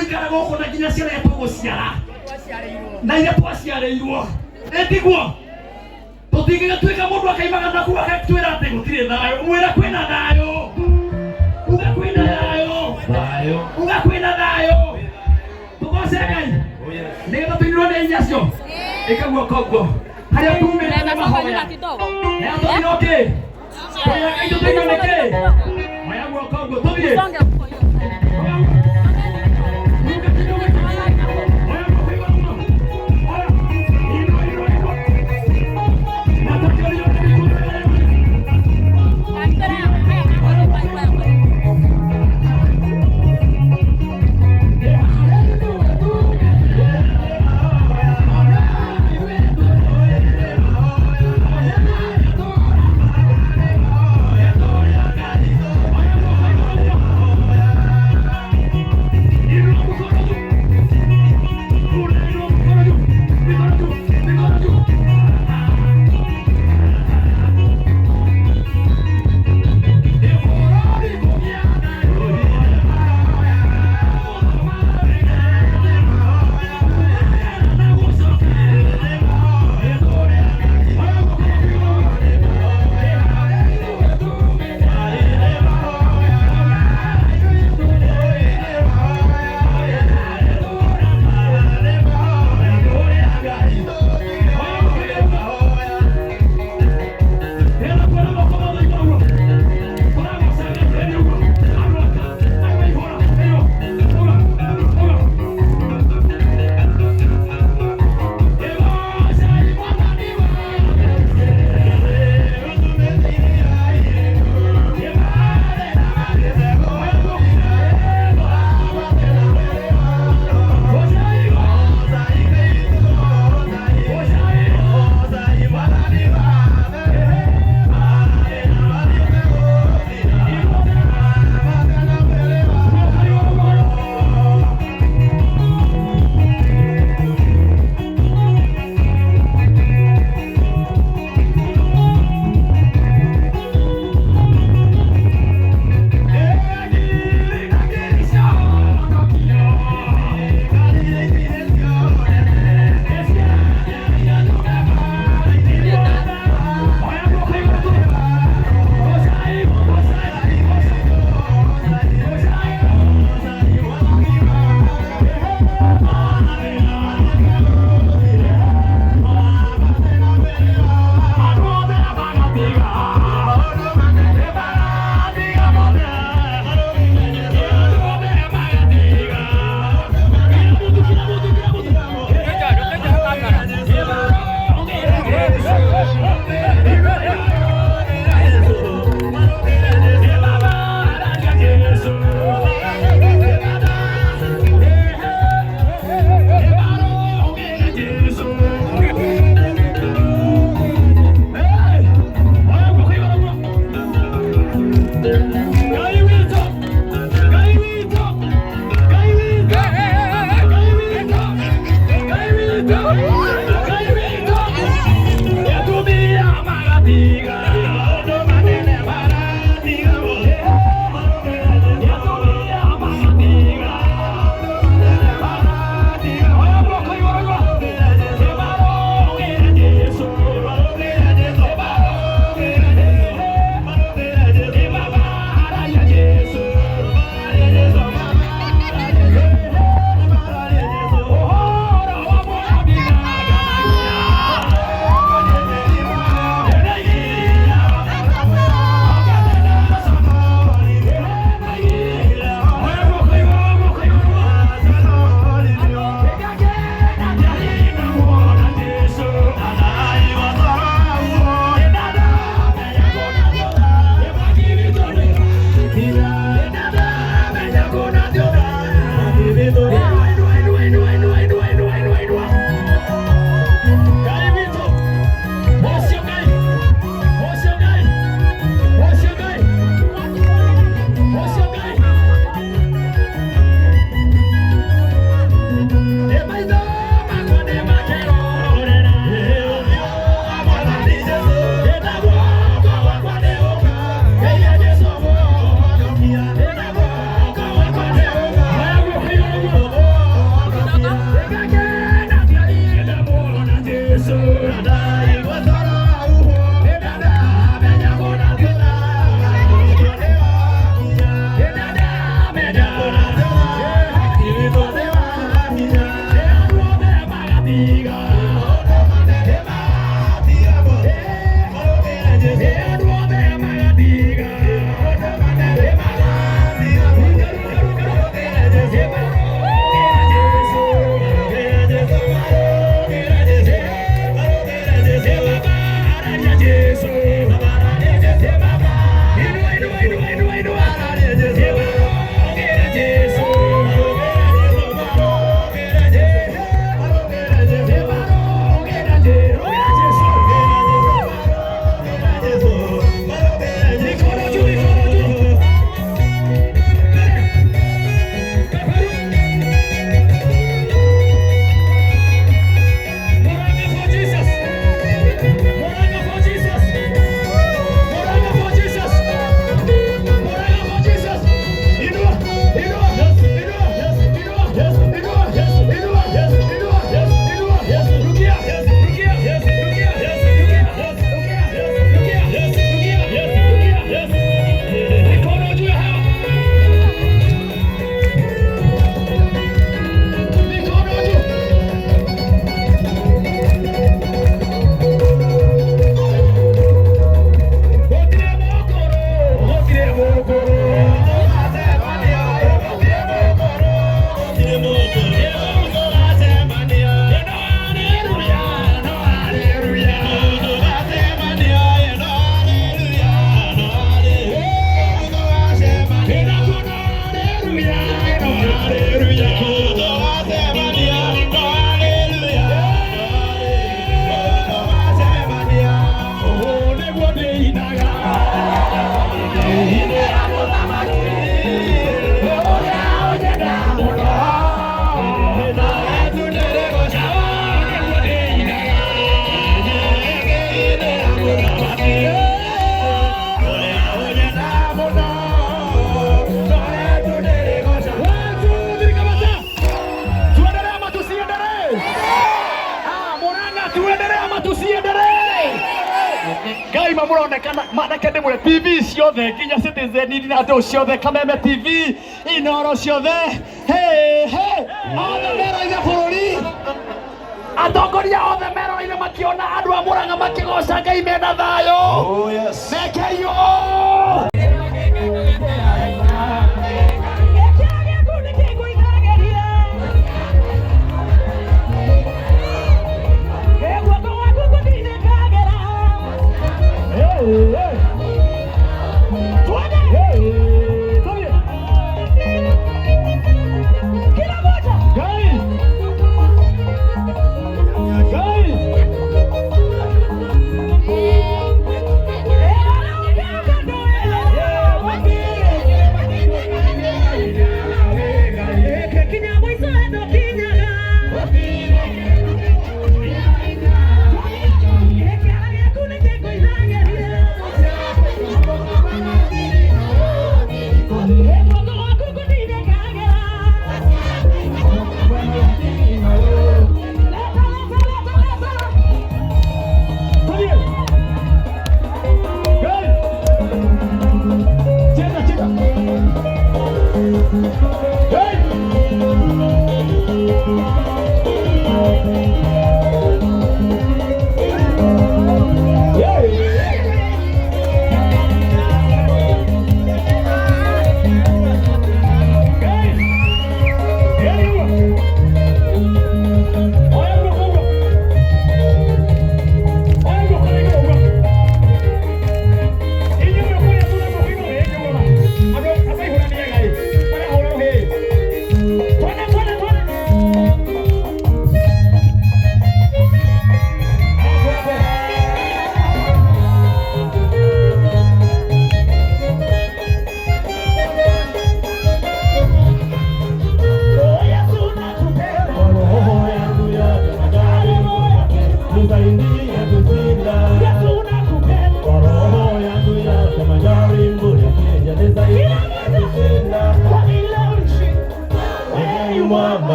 gũikara gũkũ na nginya ciana iria tũgũciara na iria twaciarĩirwo etiguo tũtingĩgĩtuĩka mũndũ akaimaga naku agatwĩra atĩ gũtirĩ thayũ. Mwĩra kwĩna thayũ, uga kwĩna thayũ, uga kwĩna thayũ. Tũgoce Ngai nĩgetha tũinũrwo nĩ hinya cio. Ĩka guoko ũguo harĩa tumĩte na mahoya na tũthiĩ okay tũrĩa Ngai tũthiĩ nĩkĩ moya guoko ũguo tũthiĩ. muronekana manake ndimure TV ciothe nginya Citizen na ndo ciothe Kameme TV Inoro ciothe hey othe mero-ine bururi atongoria othe mero-ine makiona andu a Murang'a makigoca Ngai mena thayo mekeio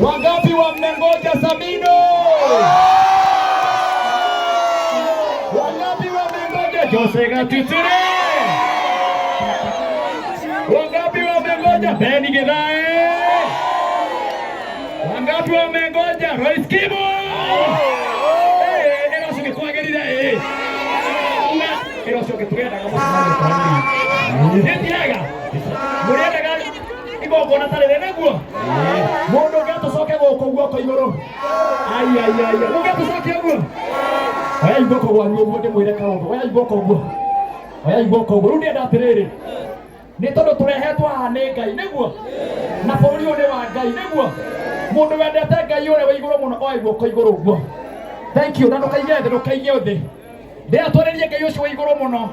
Wangapi wamengoja Samido? Wangapi wamengoja Jose Gatuturi? Wangapi wamengoja Beni Githae? Wangapi wamengoja Royce Kibo? Ero sio kwagerira ero sio ketugenda kama ndiaga murenda gari igoko na tare neguo mundu gato soke goko guoko iguru ai mugato soke guo oya igoko gwa nyuo ndi mwire kaundu oya igoko guo rundi ndatiriri ni tondu turehetwo haha ni Ngai neguo na bũrũri ũyũ nĩ wa Ngai neguo mundu wendete Ngai ũrĩa wĩ igũrũ mũno oya guoko igũrũ guo. Thank you na ndukaige thĩ ndukaige thĩ ndia tũrĩrie Ngai ũcio wĩ igũrũ mũno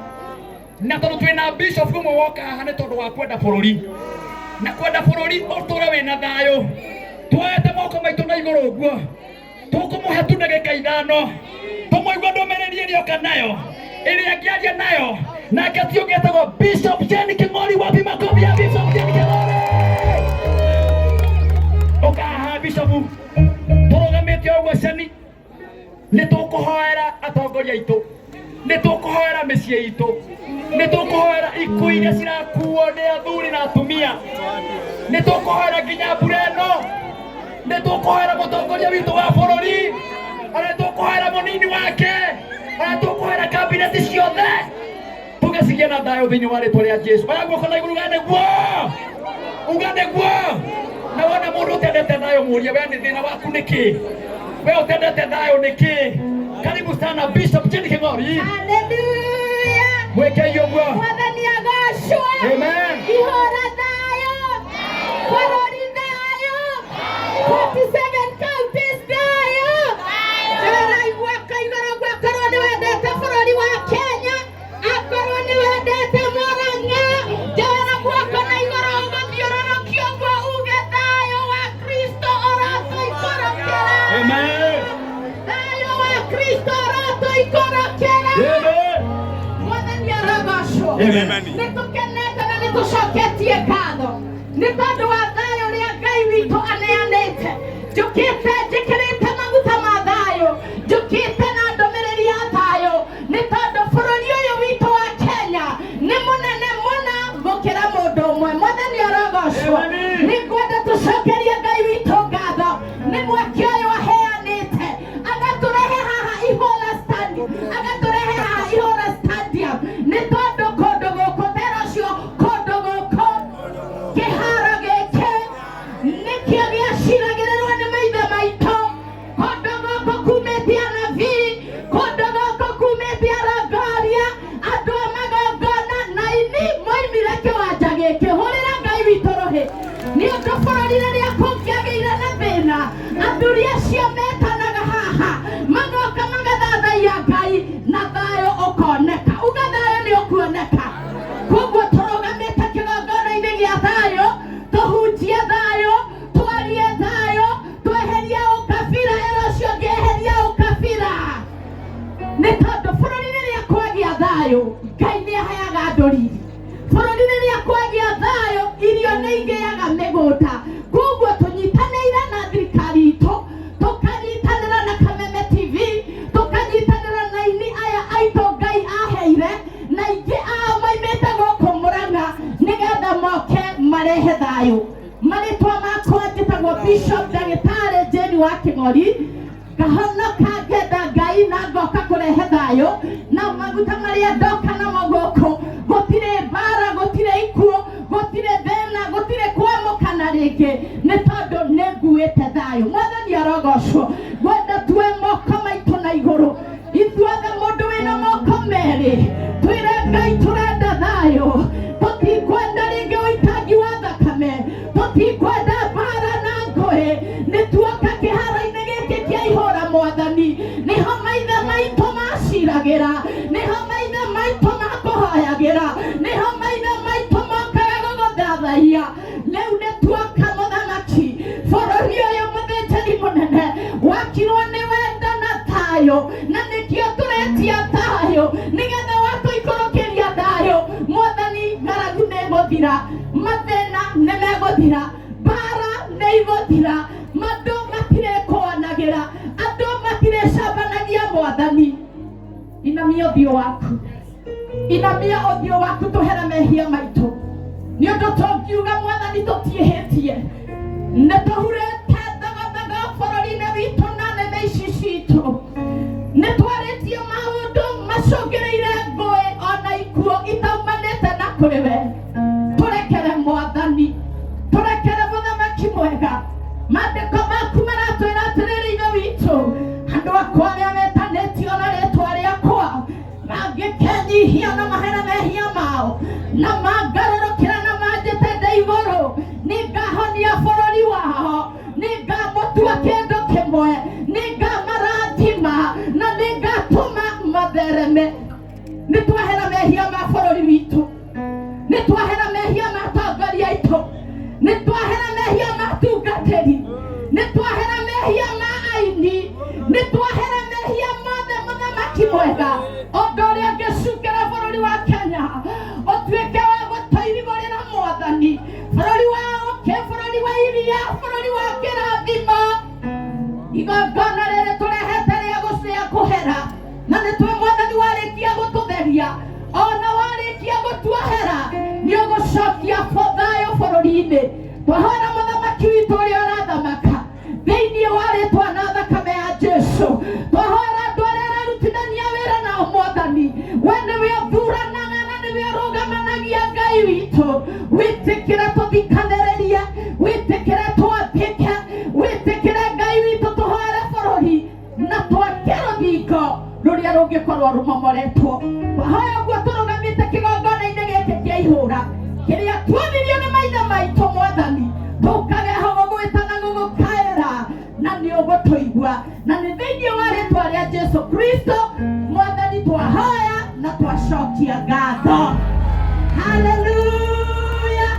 na tondu twina bishop kumwe woka haha ni tondu wa kwenda bũrũri na kwenda bũrũri ũtũre wĩna thayũ tuoete moko maitũ na igũrũ guo tukumuhe tu ndagika ithano tumwigua ndumiriri iria oka nayo iria angiaria nayo nake ti ungi etagwo Bishop Jane King'ori. Wapi makofi ya Bishop Jane King'ori? Ukaha Bishop turugamite uguo ceni nitukuhoera atongoria itu, nitukuhoera micii itu, nitukuhoera ikuũ iria cirakuo ni athuri na atumia, nitukuhoera nginya mbura ĩno, nitukuhoera mutongoria witu wa bururi, ona nitukuhoera munini wake, ona nitukuhoera kabineti ciothe, tugacigia na thayũ thĩinĩ wa rĩtwa rĩa Jesu. Oya guoko na igũrũ uga nĩguo. Na wona mũndũ ũtendete thayũ mũria, we nĩ thĩna waku nĩkĩ? We utendete thayũ nĩkĩ? Karibu sana Bishop Jane King'ori. Hallelujah. Mweke ũguo. Mwathani agocwo. Amen. Ihora thayũ. Bũrũri thayũ. 47 counties thayũ. Ndĩraigua kaigũrũ gwakorwo nĩ wendete bũrũri wa Kenya, akorwo nĩ wendete Mũrang'a, ndĩra guoko na igũrũ ũgũthiũrũrũkia ũguo uge thayũ wa Kristo ũratũikũrũkĩra. Amen. Thayũ wa Kristo ũratũikũrũkĩra. Amen. Mwathani arogocwo. Amen. Nĩtũkenete na nĩtũcoketie ngatho nĩ tondũ wa thayũ ũrĩa Ngai witũ aneanĩte. Njũkĩte njĩkĩrĩte maguta ma thayũ, njũkĩte na ndũmĩrĩri ya thayũ nĩ tondũ bũrũri ũyũ witũ wa Kenya nĩ mũnene mũno gũkĩra mũndũ ũmwe. Mwathani arogocwo. Nĩngwenda tũcokerie Ngai witũ ngatho nĩ mweke ũyũ aheanĩte agatũrehe haha Ihũra Stadium, agatũrehe haha Ihũra Stadium nĩ tondũ kũndũ gũkũ Therocio, kũndũ gũkũ kĩharo gĩkĩ nĩkĩo gĩaciragĩrĩrwo nĩ maithe maitũ, kũndũ gũkũ kumĩte anabii, kũndũ gũkũ kumĩte arongoria, andũ a magongona na ini moimire kĩwanja gĩkĩ. Hũrĩra Ngai witũ rũhĩ nĩ ũndũ bũrũri rĩrĩa kũngĩagĩire na thĩna, athuri acio metanaga haha magoka magathathaia Ngai na thayũ ũkoneka. Uga thayũ nĩ ũkuoneka. Koguo tũrũgamĩte kĩgongona-inĩ gĩa thayũ, tũhunjie thayũ, twarie thayũ, tweherie ũkabira. Erocio ngĩeheria ũkabira nĩ tondũ bũrũri rĩrĩa kwagĩa thayũ Ngai nĩ aheaga andũ riri. Bũrũri rĩrĩa kwagĩa thayũ irio nĩ igĩaga mĩgũnda. Koguo tũnyitanĩire na thirikari itũ, tũkanyitanĩra na Kameme TV, tũkanyitanĩra na ini aya aitũ Ngai aheire, na ingĩ ao moimĩte gũkũ Mũrang'a nĩgetha moke marehe thayũ. Marĩtwa makwa njĩtagwo Bishop Ndagĩtarĩ Jane wa King'ori, ngahonoka ngenda Ngai na ngoka kũrehe thayũ, na maguta marĩa ndoka namo gũkũ gũtirĩ mbara, gũtirĩ ikuũ, gũtirĩ thĩna, gũtirĩ kwamũkana rĩngĩ nĩ tondũ nĩ nguĩte thayũ. Mwathani arogocwo. Ngwenda tuoe moko maitũ na igũrũ, ithuothe mũndũ wĩna moko merĩ, twĩre Ngai tũrenda thayũ. Tũtikwenda rĩngĩ ũitangi wa thakame, tũtikwenda mbara na ngũĩ. Nĩ tuoka kĩharo-inĩ gĩkĩ kĩa Ihũra Mwathani, nĩho maithe maitũ maciragĩra, nĩho maithe maitũ makũhoyagĩra, nĩho maithe maitũ mokaga gũgũthathaiya. Rĩu nĩ tuoka Mũthamaki, bũrũri ũyũ mũthĩnjĩri mũnene wakirwo nĩ wendo na thayũ, na nĩkĩo tũretia thayũ nĩgetha watũikũrũkĩria thayũ. Mwathani ng'aragu nĩ ĩgũthira, mathĩna nĩ megũthira, mbara nĩ igũthira, andũ matirĩkũanagĩra, andũ matirĩcambanagia. Mwathani inamia ũthiũ waku, inamia ũthiũ waku tũhere mehia maitũ, nĩ ũndũ tũngiuga Mwathani tũtiĩhĩtie. Nĩ tũhurĩte thogothogo bũrũri-inĩ witũ na nene ici citũ, nĩ twarĩtie maũndũ macũngĩrĩire ngũĩ ona ikuũ itaumanĩte na kũrĩ we. Tũrekere Mwathani, tũrekere Mũthamaki mwega. Maandĩko maku maratwĩra atĩrĩrĩ ithe witũ, andũ akwa arĩa metanĩtio na rĩĩtwa rĩakwa mangĩkenyihia na mahere mehia mao na mangarũrũkĩra na manjĩte ndĩ igũrũ, nĩ ngahonia bũrũri wao. bũrũri wa ũkĩ, bũrũri wa iria, bũrũri wa kĩrathimo. Igongona rĩrĩ tũrehete rĩa gũcĩa kũhera, na nĩtwe Mwathani warĩkia gũtũtheria, ona warĩkia gũtuohera, nĩũgũcokia thayũ bũrũri-inĩ. Twahoera mũthamaki witũ ũrĩa ũrathamaka thĩinĩ wa rĩĩtwa na thakame ya Jesũ. Twahoera andũ arĩa ararutithania wĩra nao Mwathani, we nĩwe ũthuranaga na nĩwe ũrũgamanagia Ngai witũ. Wĩtĩkĩre tũthikanĩrĩrie, wĩtĩkĩre twathĩke, wĩtĩkĩre Ngai witũ tũhoere bũrũri na twake rũthingo rũrĩa rũngĩkorwo rũmomoretwo. Twahoya ũguo tũrũgamĩte kĩgongona-inĩ gĩkĩ kĩa ihũra kĩrĩa tuonirio nĩ maithe maitũ Mwathani, tũkageho gũgwĩta na gũgũkaĩra, na nĩũgũtũigua, na nĩ thĩinĩ wa rĩĩtwa rĩa Jesũ Kristo Mwathani twahoya na twacokia ngatho. Haleluya.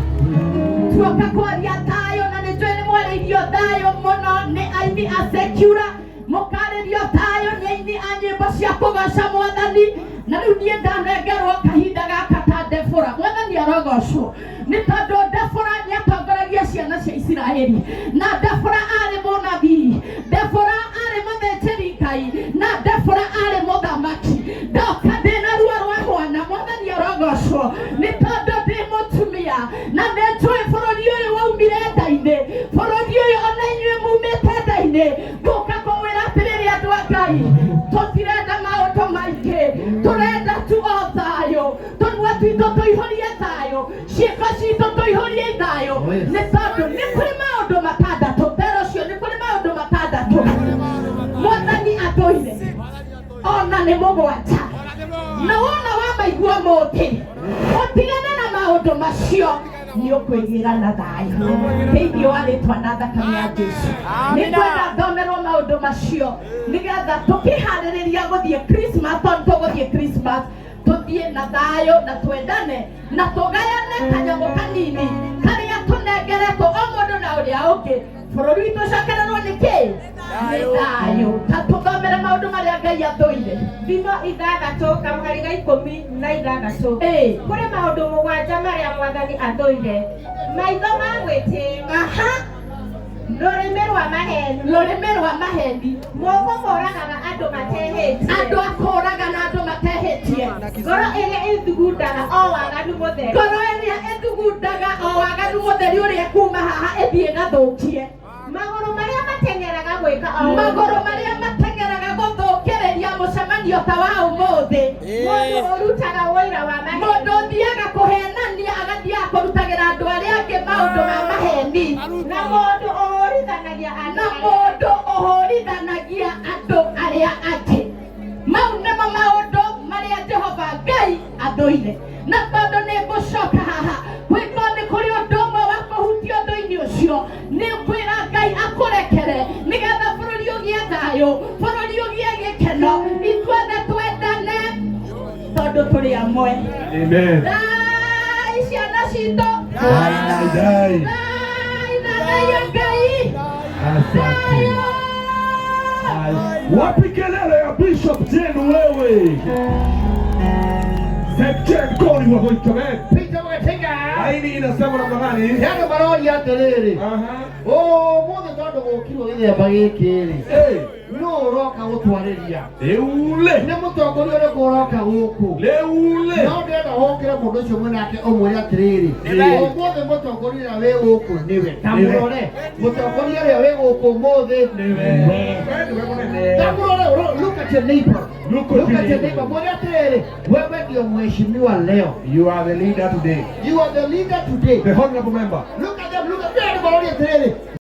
Tuoka kwaria thayũ, na nĩnjũĩ nĩ mwarĩirio thayũ mũno nĩ aini a Secular, mũkarĩrio thayũ nĩ aini a nyĩmbo cia kũgoca Mwathani. Na rĩu niĩ ndanengerwo kahinda gaka ta Debora, Mwathani arogocwo, nĩ tondũ Debora nĩatongoragia ciana cia Isiraeli, na Debora arĩ mũnabii, Debora arĩ mũthĩnjĩri Ngai, na Debora arĩ mũthamaki. Ndoka ndĩna ruo rwa mwana, Mwathani arogocwo, nĩ tondũ ndĩ mũtumia, na nĩnjũĩ bũrũri ũyũ waumire nda-inĩ, bũrũri ũyũ ona inyuĩ mumĩte nda-inĩ. Ngũka kũwĩra atĩrĩrĩ andũ a Ngai, tũtirenda maũndũ maingĩ, tũrenda tu o thayũ, tũnua twitũ tũihũrie thayũ, ciĩko citũ tũihũrie thayũ, nĩ tondũ nĩ kũrĩ maũndũ matandatũ, mbere ũcio nĩ kũrĩ maũndũ matandatũ Mwathani athũire, ona nĩ mũgwanja, na wona wamaigua mũthĩ ũtigane na maũndũ macio, nĩ ũkwĩgĩra na thayũ thĩinĩ wa rĩĩtwa na thakame ya Jesũ. Nĩ ngwenda thomerwo maũndũ macio nĩgetha tũkĩharĩrĩria gũthiĩ Christmas, tondũ tũgũthiĩ Christmas, tũthiĩ na thayũ na twendane na tũgayane kanyamũ kanini karĩa tũnengeretwo o mũndũ na ũrĩa ũngĩ. Bũrũri witũ ũcokererwo nĩ kĩĩ? Nĩ thayũ. Ta tũthomere maũndũ marĩa Ngai athũire. Thimo 6 kamũgari ga 16. Kũrĩ maũndũ 7 marĩa Mwathani athũire: maitho ma gwĩtĩĩo, rũrĩmĩ rwa maheni, rũrĩmĩ rwa maheni, moko moragaga andũ matehĩtie, andũ akũraga na andũ matehĩtie, ngoro ĩrĩa ĩthugundaga o waganu mũtheri, ngoro ĩrĩa ĩthugundaga o waganu mũtheri ũrĩa kuma haha ĩthiĩ gathũkie, magũrũ marĩa mateng'eraga gwĩka o magũrũ marĩa mateng'eraga gũthũkĩrĩria mũcemanio ta wa ũmũthĩ, mũndũ ũrutaga wĩra wa maheni, mũndũ ũthiaga kũhenania agathiaga kũrutagĩra andũ arĩa angĩ maũndũ ma maheni, na mũndũ ũhũrithanagia andũ arĩa angĩ. Mau nĩmo maũndũ marĩa Jehova Ngai athũire, na tondũ nĩ ngũcoka haha kwĩrwo nĩ kũrĩ ũndũ ũmwe wa kũhutia ũndũ-inĩ ũcio, nĩ kwĩra Ngai akũrekere nĩgetha bũrũri ũgĩe thayũ, bũrũri ũgĩe gĩkeno, ithuothe twendane tondũ tũrĩ amwe. Amen. Thai ciana citũ, Thai. thai na thayũ Ngai, thayũ. Wapi kelele ya Bishop Jane wewe? St. Koli wa Hoitabe. Peter Mwatenga. Aini inasema namna gani? Yano marori aterere. Mũthĩ tondũ gũkirwo gĩthemba gĩkĩ rĩ. No ũroka gũtwarĩria. Leule. Nĩ mũtongoria ũrĩkũ ũroka gũkũ? Leule. No ndĩrenda wokĩre mũndũ ũcio mwĩ nake ũmwĩre atĩrĩrĩ. Ũmũthĩ mũtongoria ũrĩa wĩ gũkũ nĩwe. Tamũrore. Mũtongoria ũrĩa wĩ gũkũ ũmũthĩ nĩwe. Tamũrore. Look at your neighbor. Look at your neighbor. Mwĩre atĩrĩrĩ. Wewe ndio mheshimiwa leo. You are the leader today. You are the leader today. The honorable member. Look at them. Look at them.